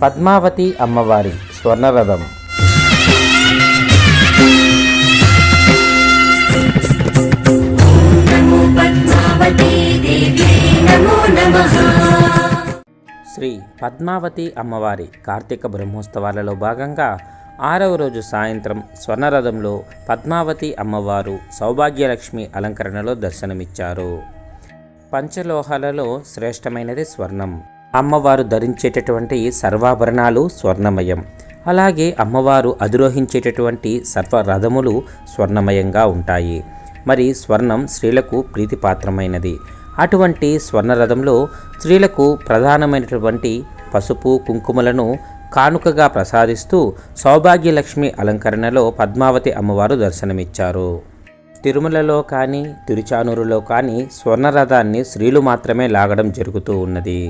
పద్మావతి అమ్మవారి స్వర్ణరథం. శ్రీ పద్మావతి అమ్మవారి కార్తీక బ్రహ్మోత్సవాలలో భాగంగా 6వ రోజు సాయంత్రం స్వర్ణరథంలో పద్మావతి అమ్మవారు సౌభాగ్యలక్ష్మి అలంకరణలో దర్శనమిచ్చారు. పంచలోహాలలో శ్రేష్టమైనది స్వర్ణం. అమ్మవారు ధరించేటటువంటి సర్వాభరణాలు స్వర్ణమయం. అలాగే అమ్మవారు అధిరోహించేటటువంటి సర్వరథములు స్వర్ణమయంగా ఉంటాయి. మరి స్వర్ణం స్త్రీలకు ప్రీతిపాత్రమైనది. అటువంటి స్వర్ణరథంలో స్త్రీలకు ప్రధానమైనటువంటి పసుపు కుంకుమలను కానుకగా ప్రసాదిస్తూ సౌభాగ్యలక్ష్మి అలంకరణలో పద్మావతి అమ్మవారు దర్శనమిచ్చారు. తిరుమలలో కానీ తిరుచానూరులో కానీ స్వర్ణరథాన్ని స్త్రీలు మాత్రమే లాగడం జరుగుతూ ఉన్నది.